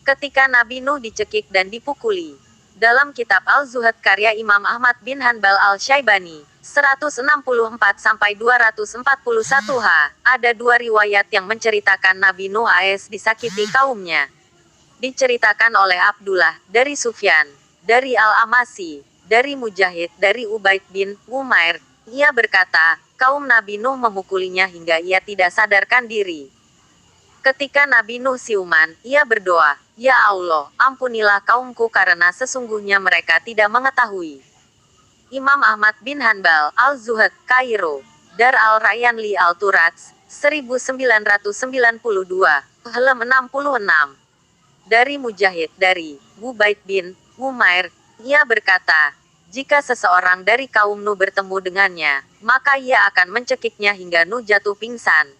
ketika Nabi Nuh dicekik dan dipukuli. Dalam kitab Al-Zuhad karya Imam Ahmad bin Hanbal Al-Syaibani, 164-241 ada dua riwayat yang menceritakan Nabi Nuh AS disakiti kaumnya. Diceritakan oleh Abdullah, dari Sufyan, dari Al-Amasi, dari Mujahid, dari Ubaid bin Umair. Ia berkata, kaum Nabi Nuh memukulinya hingga ia tidak sadarkan diri. Ketika Nabi Nuh siuman, ia berdoa, "Ya Allah, ampunilah kaumku karena sesungguhnya mereka tidak mengetahui." Imam Ahmad bin Hanbal, Al-Zuhad, Kairo, Dar al-Rayyan li al-Turats, 1992, halaman 66. Dari Mujahid, dari Ubaid bin Umair, ia berkata, jika seseorang dari kaum Nuh bertemu dengannya, maka ia akan mencekiknya hingga Nuh jatuh pingsan.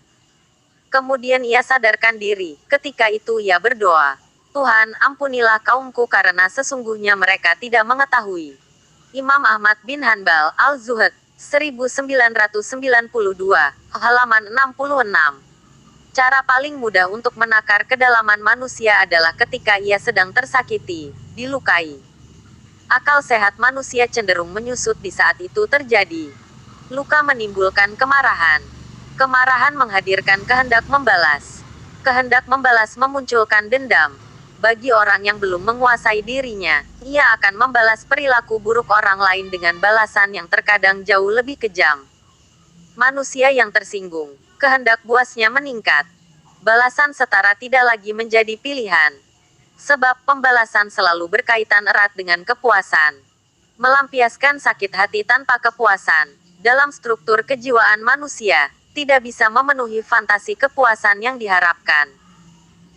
Kemudian ia sadarkan diri, ketika itu ia berdoa, Tuhan, ampunilah kaumku karena sesungguhnya mereka tidak mengetahui. Imam Ahmad bin Hanbal, Al-Zuhad, 1992, halaman 66. Cara paling mudah untuk menakar kedalaman manusia adalah ketika ia sedang tersakiti, dilukai. Akal sehat manusia cenderung menyusut di saat itu terjadi. Luka menimbulkan kemarahan. Kemarahan menghadirkan kehendak membalas. Kehendak membalas memunculkan dendam. Bagi orang yang belum menguasai dirinya, ia akan membalas perilaku buruk orang lain dengan balasan yang terkadang jauh lebih kejam. Manusia yang tersinggung, kehendak buasnya meningkat. Balasan setara tidak lagi menjadi pilihan. Sebab pembalasan selalu berkaitan erat dengan kepuasan. Melampiaskan sakit hati tanpa kepuasan, dalam struktur kejiwaan manusia, tidak bisa memenuhi fantasi kepuasan yang diharapkan.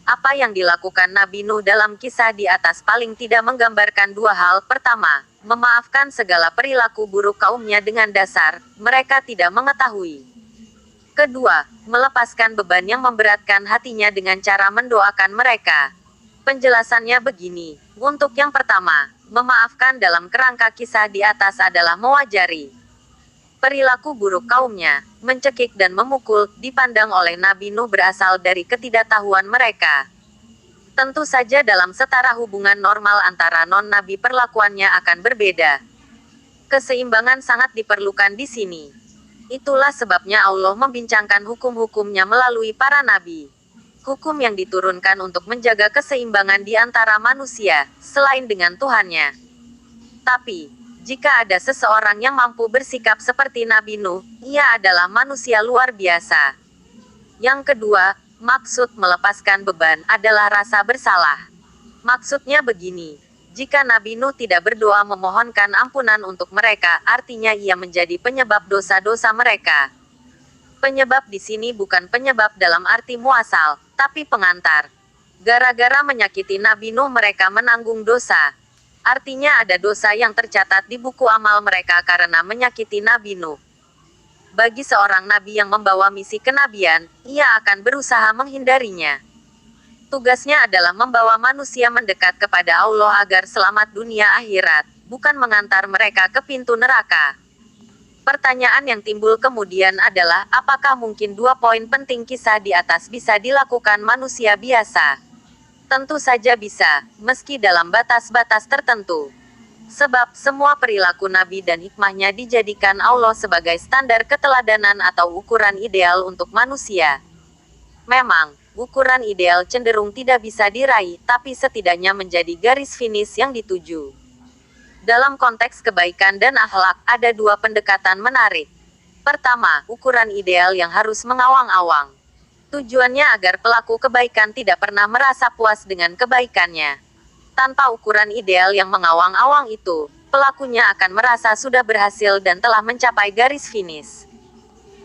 Apa yang dilakukan Nabi Nuh dalam kisah di atas paling tidak menggambarkan dua hal. Pertama, memaafkan segala perilaku buruk kaumnya dengan dasar, mereka tidak mengetahui. Kedua, melepaskan beban yang memberatkan hatinya dengan cara mendoakan mereka. Penjelasannya begini, untuk yang pertama, memaafkan dalam kerangka kisah di atas adalah mewajari perilaku buruk kaumnya, mencekik dan memukul, dipandang oleh Nabi Nuh berasal dari ketidaktahuan mereka. Tentu saja dalam setara hubungan normal antara non-nabi perlakuannya akan berbeda. Keseimbangan sangat diperlukan di sini. Itulah sebabnya Allah membincangkan hukum-hukumnya melalui para nabi. Hukum yang diturunkan untuk menjaga keseimbangan di antara manusia, selain dengan Tuhannya. Tapi, jika ada seseorang yang mampu bersikap seperti Nabi Nuh, ia adalah manusia luar biasa. Yang kedua, maksud melepaskan beban adalah rasa bersalah. Maksudnya begini, jika Nabi Nuh tidak berdoa memohonkan ampunan untuk mereka, artinya ia menjadi penyebab dosa-dosa mereka. Penyebab di sini bukan penyebab dalam arti muasal, tapi pengantar. Gara-gara menyakiti Nabi Nuh mereka menanggung dosa. Artinya ada dosa yang tercatat di buku amal mereka karena menyakiti Nabi Nuh. Bagi seorang nabi yang membawa misi kenabian, ia akan berusaha menghindarinya. Tugasnya adalah membawa manusia mendekat kepada Allah agar selamat dunia akhirat, bukan mengantar mereka ke pintu neraka. Pertanyaan yang timbul kemudian adalah, apakah mungkin dua poin penting kisah di atas bisa dilakukan manusia biasa? Tentu saja bisa, meski dalam batas-batas tertentu. Sebab semua perilaku Nabi dan hikmahnya dijadikan Allah sebagai standar keteladanan atau ukuran ideal untuk manusia. Memang, ukuran ideal cenderung tidak bisa diraih, tapi setidaknya menjadi garis finish yang dituju. Dalam konteks kebaikan dan akhlak, ada dua pendekatan menarik. Pertama, ukuran ideal yang harus mengawang-awang. Tujuannya agar pelaku kebaikan tidak pernah merasa puas dengan kebaikannya. Tanpa ukuran ideal yang mengawang-awang itu, pelakunya akan merasa sudah berhasil dan telah mencapai garis finish.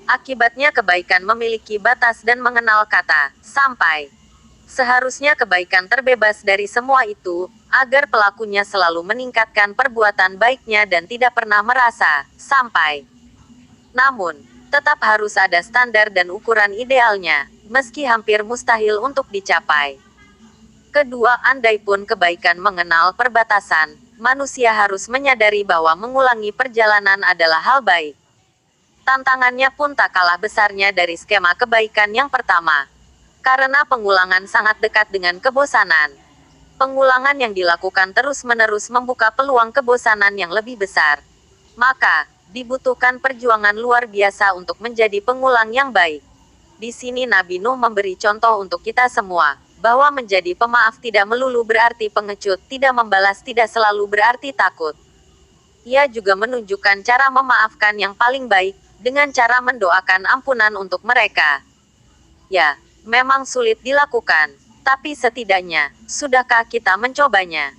Akibatnya kebaikan memiliki batas dan mengenal kata sampai. Seharusnya kebaikan terbebas dari semua itu, agar pelakunya selalu meningkatkan perbuatan baiknya dan tidak pernah merasa sampai. Namun, tetap harus ada standar dan ukuran idealnya, meski hampir mustahil untuk dicapai. Kedua, andaipun kebaikan mengenal perbatasan, manusia harus menyadari bahwa mengulangi perjalanan adalah hal baik. Tantangannya pun tak kalah besarnya dari skema kebaikan yang pertama. Karena pengulangan sangat dekat dengan kebosanan. Pengulangan yang dilakukan terus-menerus membuka peluang kebosanan yang lebih besar. Maka, dibutuhkan perjuangan luar biasa untuk menjadi pengulang yang baik. Di sini Nabi Nuh memberi contoh untuk kita semua, bahwa menjadi pemaaf tidak melulu berarti pengecut, tidak membalas tidak selalu berarti takut. Ia juga menunjukkan cara memaafkan yang paling baik, dengan cara mendoakan ampunan untuk mereka. Ya, memang sulit dilakukan, tapi setidaknya, sudahkah kita mencobanya?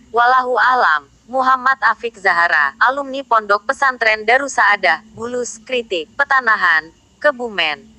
Wallahu alam. Muhammad Afiq Zahara, alumni Pondok Pesantren Darussaadah, Bulus, Kritik, Petanahan, Kebumen.